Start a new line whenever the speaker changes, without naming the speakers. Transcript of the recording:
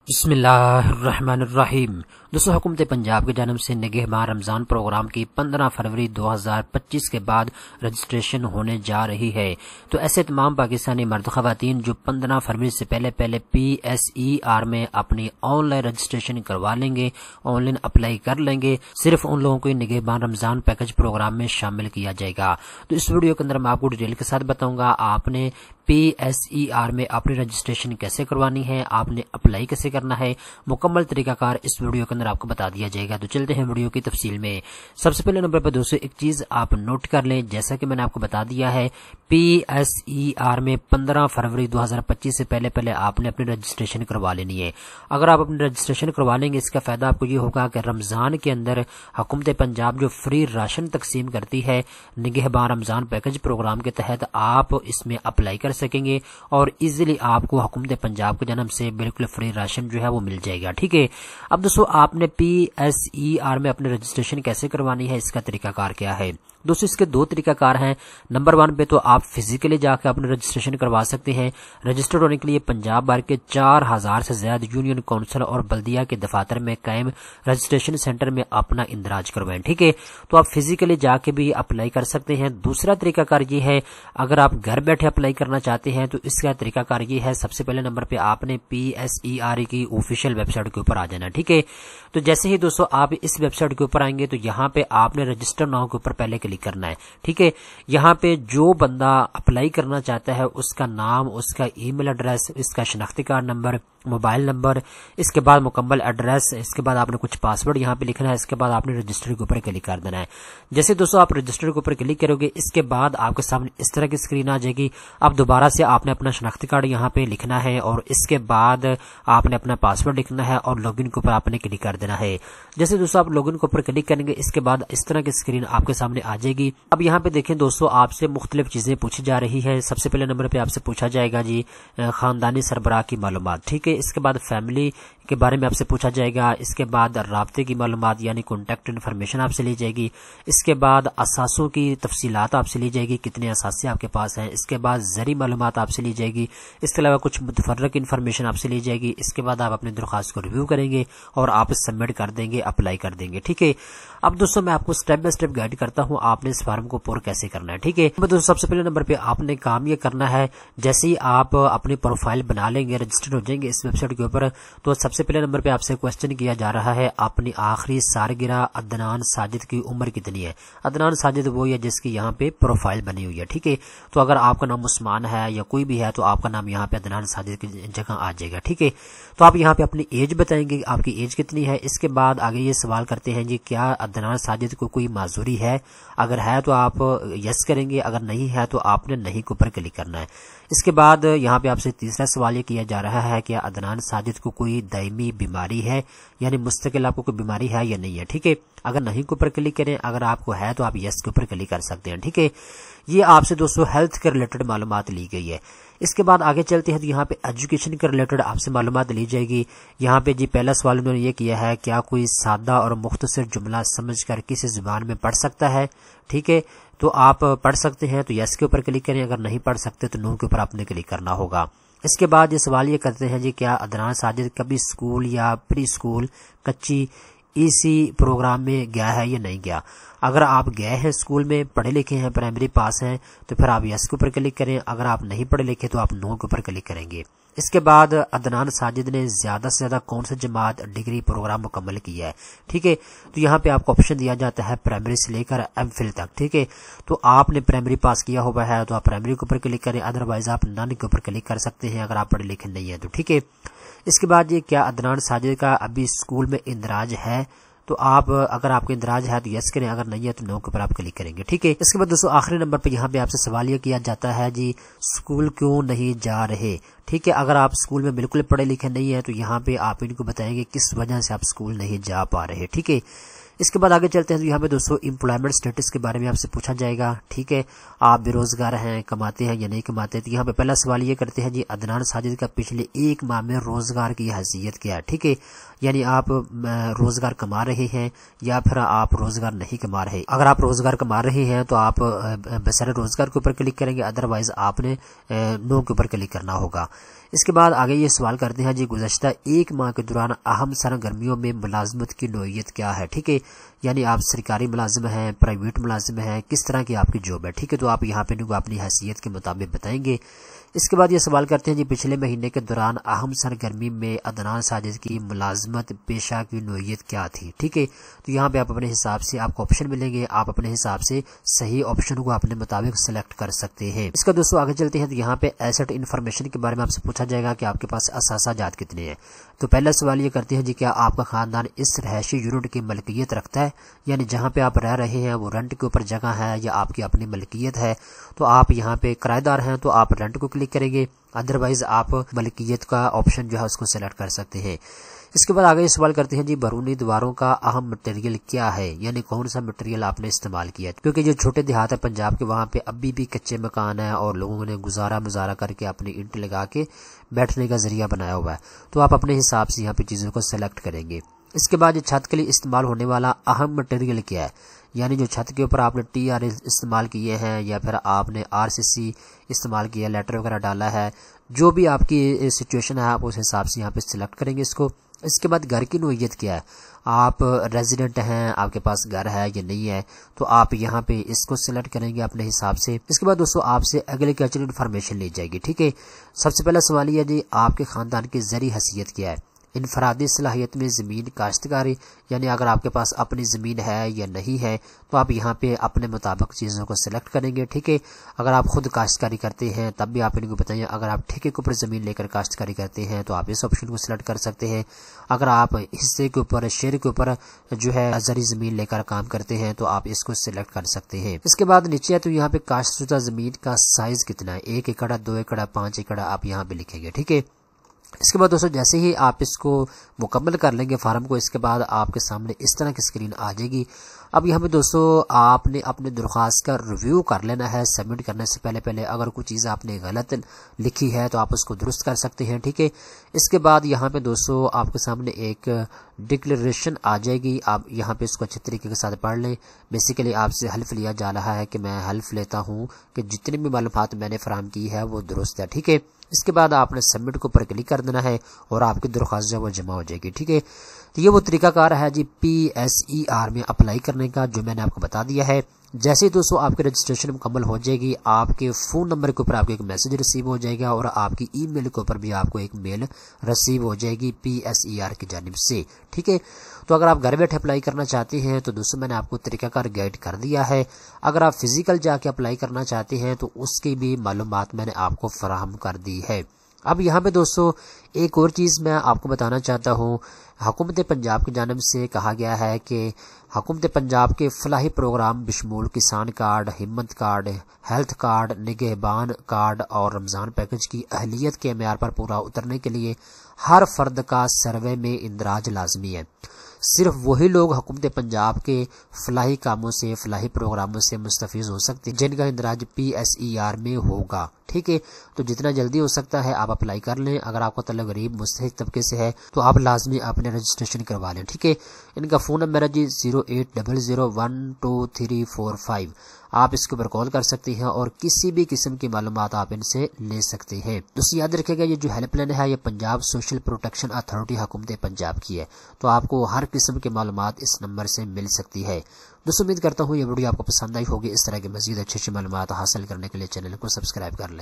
बिस्मिल्लाहिर्रहमानिर्रहीम। दोस्तों, हुकूमत पंजाब की जानिब से निगहबान रमज़ान प्रोग्राम की 15 फरवरी 2025 के बाद रजिस्ट्रेशन होने जा रही है। तो ऐसे तमाम पाकिस्तानी मर्द ख़वातीन जो 15 फरवरी से पहले पहले PSER में अपनी ऑनलाइन रजिस्ट्रेशन करवा लेंगे, ऑनलाइन अप्लाई कर लेंगे, सिर्फ उन लोगों को निगहबान रमज़ान पैकेज प्रोग्राम में शामिल किया जाएगा। तो इस वीडियो के अंदर मैं आपको डिटेल के साथ बताऊंगा आपने PSER में अपनी रजिस्ट्रेशन कैसे करवानी है, आपने अप्लाई कैसे करना है, मुकम्मल तरीकाकार इस वीडियो के अंदर आपको बता दिया जाएगा। तो चलते हैं वीडियो की तफसील में। सबसे पहले नंबर पर दोस्तों एक चीज आप नोट कर लें, जैसा कि मैंने आपको बता दिया है PSER में 15 फरवरी 2025 से पहले पहले आपने अपनी रजिस्ट्रेशन करवा लेनी है। अगर आप अपनी रजिस्ट्रेशन करवा लेंगे, इसका फायदा आपको ये होगा कि रमजान के अंदर हुकूमत पंजाब जो फ्री राशन तकसीम करती है निगहबान रमजान पैकेज प्रोग्राम के तहत, आप इसमें अप्लाई कर सकेंगे और इजीली आपको हुकूमत पंजाब की जानब से बिल्कुल फ्री राशन जो है वो मिल जाएगा। ठीक है। अब दोस्तों आपने PSER में अपनी रजिस्ट्रेशन कैसे करवानी है, इसका तरीकाकार क्या है? दोस्तों इसके दो तरीकाकार हैं। नंबर 1 पे तो आप फिजिकली जाकर अपनी रजिस्ट्रेशन करवा सकते हैं। रजिस्टर्ड होने के लिए पंजाब भर के 4000 से ज्यादा यूनियन काउंसिल और बल्दिया के दफातर में कायम रजिस्ट्रेशन सेंटर में अपना इंदराज करवाएं। ठीक है। तो आप फिजिकली जाके भी अप्लाई कर सकते हैं। दूसरा तरीकाकार ये है, अगर आप घर बैठे अप्लाई करना चाहते हैं तो इसका तरीकाकार ये है, सबसे पहले नंबर पे आपने PSER की ऑफिशियल वेबसाइट के ऊपर आ जाना। ठीक है। तो जैसे ही दोस्तों आप इस वेबसाइट के ऊपर आएंगे तो यहाँ पे आपने रजिस्टर नाउ के ऊपर पहले क्लिक करना है। ठीक है। यहाँ पे जो बंदा अप्लाई करना चाहता है उसका नाम, उसका ईमेल एड्रेस, इसका शनाख्ती कार्ड नंबर, मोबाइल नंबर, इसके बाद मुकम्मल एड्रेस, इसके बाद आपने कुछ पासवर्ड यहाँ पे लिखना है, इसके बाद आपने रजिस्टर के ऊपर क्लिक कर देना है। जैसे दोस्तों आप रजिस्टर के ऊपर क्लिक करोगे, इसके बाद आपके सामने इस तरह की स्क्रीन आ जाएगी। अब दोबारा से आपने अपना शनाख्ती कार्ड यहाँ पे लिखना है और इसके बाद आपने अपना पासवर्ड लिखना है और लॉगिन के ऊपर आपने क्लिक कर देना है। जैसे दोस्तों आप लॉगिन के ऊपर क्लिक करेंगे, इसके बाद इस तरह की स्क्रीन आपके सामने आ जाएगी। अब यहाँ पे देखें दोस्तों, आपसे मुख्तलिफ चीजें पूछी जा रही है। सबसे पहले नंबर पे आपसे पूछा जाएगा जी खानदानी सरबराह की मालूमात। ठीक है। इसके बाद फैमिली के बारे में आपसे पूछा जाएगा। इसके बाद राब्ते की मालूमात यानी कॉन्टैक्ट इन्फॉर्मेशन आपसे ली जाएगी। इसके बाद असासों की तफसीलात आपसे ली जाएगी, कितने असासे आपके पास हैं। इसके बाद ज़री मालूमात आपसे ली जाएगी। इसके अलावा कुछ मुतफर्रक इन्फॉर्मेशन आपसे ली जाएगी। इसके बाद आप अपनी दरख्वास्त को रिव्यू करेंगे और आप सबमिट कर देंगे, अप्लाई कर देंगे। ठीक है। अब दोस्तों मैं आपको स्टेप बाय स्टेप गाइड करता हूं आपने इस फॉर्म को पूरा कैसे करना है। ठीक है। दोस्तों सबसे पहले नंबर पे आपने काम ये करना है, जैसे ही आप अपनी प्रोफाइल बना लेंगे, रजिस्टर हो जाएंगे इस वेबसाइट के ऊपर, तो सबसे पहले नंबर पे आपसे क्वेश्चन किया जा रहा है अपनी आखिरी सालगिरह अदनान साजिद की उम्र कितनी है। अदनान साजिद वो है जिसकी यहाँ पे प्रोफाइल बनी हुई है। ठीक है। तो अगर आपका नाम उस्मान है या कोई भी है तो आपका नाम यहाँ पे अदनान साजिद की जगह आ जाएगा। ठीक है। तो आप यहाँ पे अपनी एज बताएंगे, आपकी एज कितनी है। इसके बाद आगे ये सवाल करते हैं जी क्या अदनान साजिद को कोई माजूरी है, अगर है तो आप यस करेंगे, अगर नहीं है तो आपने नहीं के ऊपर क्लिक करना है। इसके बाद यहाँ पे आपसे तीसरा सवाल ये किया जा रहा है कि अदनान साजिद को कोई दायमी बीमारी है, यानी मुस्तकिल आपको कोई बीमारी है या नहीं है। ठीक है। अगर नहीं के ऊपर क्लिक करें, अगर आपको है तो आप यस के ऊपर क्लिक कर सकते हैं। ठीक है। ये आपसे दोस्तों हेल्थ के रिलेटेड मालूमात ली गई है। इसके बाद आगे चलते हैं तो यहाँ पे एजुकेशन के रिलेटेड आपसे मालूमात ली जाएगी। यहाँ पे जी पहला सवाल उन्होंने ये किया है, क्या कोई सादा और मुख्तसर जुमला समझकर किसी जुबान में पढ़ सकता है। ठीक है। तो आप पढ़ सकते हैं तो यस के ऊपर क्लिक करें, अगर नहीं पढ़ सकते तो नो के ऊपर आपने क्लिक करना होगा। इसके बाद ये सवाल ये करते हैं जी क्या अदनान साजिद कभी स्कूल या प्री स्कूल कच्ची इसी प्रोग्राम में गया है या नहीं गया। अगर आप गए हैं स्कूल में, पढ़े लिखे हैं, प्राइमरी पास हैं, तो फिर आप यस के ऊपर क्लिक करें। अगर आप नहीं पढ़े लिखे तो आप नो के ऊपर क्लिक करेंगे। इसके बाद अदनान साजिद ने ज्यादा से ज्यादा कौन सा जमात डिग्री प्रोग्राम मुकम्मल किया है। ठीक है। तो यहाँ पे आपको ऑप्शन दिया जाता है प्राइमरी से लेकर एमफिल तक। ठीक है। तो आपने प्राइमरी पास किया हुआ है तो आप प्राइमरी के ऊपर क्लिक करें, अदरवाइज आप नन के ऊपर क्लिक कर सकते हैं अगर आप पढ़े लिखे नहीं है तो। ठीक है। इसके बाद ये क्या अदनान साजिद का अभी स्कूल में इंदराज है, तो आप अगर आपको इंदराज है तो यस करें, अगर नहीं है तो नो के ऊपर आप क्लिक करेंगे। ठीक है। इसके बाद दोस्तों आखिरी नंबर पे यहाँ पे आपसे सवाल ये किया जाता है जी स्कूल क्यों नहीं जा रहे। ठीक है। अगर आप स्कूल में बिल्कुल पढ़े लिखे नहीं है तो यहाँ पे आप इनको बताएंगे किस वजह से आप स्कूल नहीं जा पा रहे। ठीक है। इसके बाद आगे चलते हैं तो यहाँ पे दोस्तों एम्प्लॉयमेंट स्टेटस के बारे में आपसे पूछा जाएगा। ठीक है। आप बेरोजगार हैं, कमाते हैं या नहीं कमाते। तो यहाँ पे पहला सवाल ये करते हैं जी अदनान साजिद का पिछले 1 माह में रोजगार की हैसियत क्या है। ठीक है। यानी आप रोजगार कमा रहे हैं या फिर आप रोजगार नहीं कमा रहे। अगर आप रोजगार कमा रहे हैं तो आप बसर रोजगार के ऊपर क्लिक करेंगे, अदरवाइज आपने नो के ऊपर क्लिक करना होगा। इसके बाद आगे ये सवाल करते हैं जी, गुज़श्ता 1 माह के दौरान अहम सरगर्मियों में मुलाजमत की नौइयत क्या है। ठीक है, यानी आप सरकारी मुलाजिम हैं, प्राइवेट मुलाजिम हैं, किस तरह की आपकी जॉब है। ठीक है, तो आप यहाँ पे अपनी हैसियत के मुताबिक बताएंगे। इसके बाद ये सवाल करते हैं जी, पिछले महीने के दौरान अहम सरगर्मी में अदनान साजिद की मुलाजमत पेशा की नौइयत क्या थी। ठीक है, तो यहाँ पे आप अपने हिसाब से आपको ऑप्शन मिलेंगे, आप अपने हिसाब से सही ऑप्शन को अपने मुताबिक सिलेक्ट कर सकते हैं। इसका दोस्तों आगे चलते हैं, तो यहाँ पे एसेट इन्फॉर्मेशन के बारे में आपसे पूछा जाएगा कि आपके पास असासाजात कितने हैं। तो पहला सवाल ये करते हैं जी, क्या आपका खानदान इस रहायशी यूनिट की मलकियत रखता है, यानी जहाँ पे आप रह रहे हैं वो रेंट के ऊपर जगह है या आपकी अपनी मलकियत है। तो आप यहाँ पे किराएदार हैं तो आप रेंट को क्लिक करेंगे, अदरवाइज आप मलकियत का ऑप्शन जो है उसको सेलेक्ट कर सकते हैं। इसके बाद आगे सवाल करते हैं जी, बैरूनी दीवारों का अहम मटेरियल क्या है, यानी कौन सा मटेरियल आपने इस्तेमाल किया है। क्योंकि जो छोटे देहात है पंजाब के, वहाँ पे अभी भी कच्चे मकान है और लोगों ने गुजारा करके अपनी ईंट लगा के बैठने का जरिया बनाया हुआ है। तो आप अपने हिसाब से यहाँ पे चीज़ों को सेलेक्ट करेंगे। इसके बाद छत के लिए इस्तेमाल होने वाला अहम मटेरियल क्या है, यानी जो छत के ऊपर आपने TR इस्तेमाल किए हैं या फिर आपने RCC इस्तेमाल किया, लेटर वगैरह डाला है, जो भी आपकी सिचुएशन है आप उस हिसाब से यहाँ पे सिलेक्ट करेंगे इसको। इसके बाद घर की नौइयत क्या है, आप रेजिडेंट हैं, आपके पास घर है या नहीं है, तो आप यहाँ पे इसको सिलेक्ट करेंगे अपने हिसाब से। इसके बाद दोस्तों आपसे एग्रीकल्चर इन्फॉर्मेशन ली जाएगी। ठीक है, सबसे पहला सवाल ये जी, आपके खानदान की ज़री हैसियत क्या है। इनफरादी सलाहियत में ज़मीन काश्तकारी, यानी अगर आपके पास अपनी ज़मीन है या नहीं है, तो आप यहाँ पे अपने मुताबिक चीज़ों को सिलेक्ट करेंगे। ठीक है, अगर आप खुद काश्तकारी करते हैं तब भी आप इनको बताइए। अगर आप ठेके के ऊपर ज़मीन लेकर काश्तकारी करते हैं तो आप इस ऑप्शन को सिलेक्ट कर सकते हैं। अगर आप हिस्से के ऊपर, शेयर के ऊपर जो है ज़री ज़मीन लेकर काम करते हैं तो आप इसको सिलेक्ट कर सकते हैं। इसके बाद नीचे है तो यहाँ पे काश्तशुदा ज़मीन का साइज़ कितना है, 1 एकड़, 2 एकड़, 5 एकड़, आप यहाँ पे लिखेंगे। ठीक है, इसके बाद दोस्तों जैसे ही आप इसको मुकम्मल कर लेंगे फार्म को, इसके बाद आपके सामने इस तरह की स्क्रीन आ जाएगी। अब यहाँ पे दोस्तों आपने अपने दरख्वास्त का रिव्यू कर लेना है। सबमिट करने से पहले अगर कोई चीज़ आपने गलत लिखी है तो आप उसको दुरुस्त कर सकते हैं। ठीक है, इसके बाद यहाँ पे दोस्तों आपके सामने एक डिक्लेरेशन आ जाएगी, आप यहाँ पे इसको अच्छे तरीके के साथ पढ़ लें। बेसिकली आपसे हल्फ लिया जा रहा है कि मैं हल्फ लेता हूँ कि जितनी भी मालूमात मैंने फराहम की है वो दुरुस्त है। ठीक है, इसके बाद आपने सबमिट के ऊपर क्लिक कर देना है और आपकी दरख्वास्त जो है वो जमा हो जाएगी। ठीक है, तो ये वो तरीकाकार है जी PSER में अप्लाई करने का, जो मैंने आपको बता दिया है। जैसे ही दोस्तों आपकी रजिस्ट्रेशन मुकम्मल हो जाएगी, आपके फ़ोन नंबर के ऊपर आपको एक मैसेज रिसीव हो जाएगा और आपकी ईमेल के ऊपर भी आपको एक मेल रिसीव हो जाएगी PSER की जानिब से। ठीक है, तो अगर आप घर बैठे अप्लाई करना चाहते हैं तो दोस्तों मैंने आपको तरीकाकार गाइड कर दिया है। अगर आप फिजिकल जाके अप्लाई करना चाहते हैं तो उसकी भी मालूमात मैंने आपको फराहम कर दी है। अब यहाँ पे दोस्तों एक और चीज़ मैं आपको बताना चाहता हूँ। हुकूमत पंजाब की जानिब से कहा गया है कि हुकूमत पंजाब के फलाही प्रोग्राम बशमूल किसान कार्ड, हिम्मत कार्ड, हेल्थ कार्ड, निगहबान कार्ड और रमज़ान पैकेज की अहलियत के मेयार पर पूरा उतरने के लिए हर फर्द का सर्वे में इंदराज लाजमी है। सिर्फ वही लोग हुकूमत पंजाब के फलाही कामों से, फलाही प्रोग्रामों से मुस्तफीज़ हो सकते हैं जिनका इंदराज PSER में होगा। ठीक है, तो जितना जल्दी हो सकता है आप अप्लाई कर लें। अगर आपका तलब गरीब मुस्तहिक तबके से है तो आप लाजमी अपने रजिस्ट्रेशन करवा लें। ठीक है, इनका फ़ोन नंबर है जी 0800122345। आप इसके ऊपर कॉल कर सकते हैं और किसी भी किस्म की मालूमात आप इनसे ले सकते हैं। दोस्तों याद रखिएगा, ये जो हेल्पलाइन है ये पंजाब सोशल प्रोटेक्शन अथॉरिटी हुकूमत पंजाब की है, तो आपको हर किस्म की मालूमात इस नंबर से मिल सकती है। दोस्तों उम्मीद करता हूँ ये वीडियो आपको पसंद आई होगी। इस तरह की मज़ीद अच्छी मालूमात हासिल करने के लिए चैनल को सब्सक्राइब कर लें।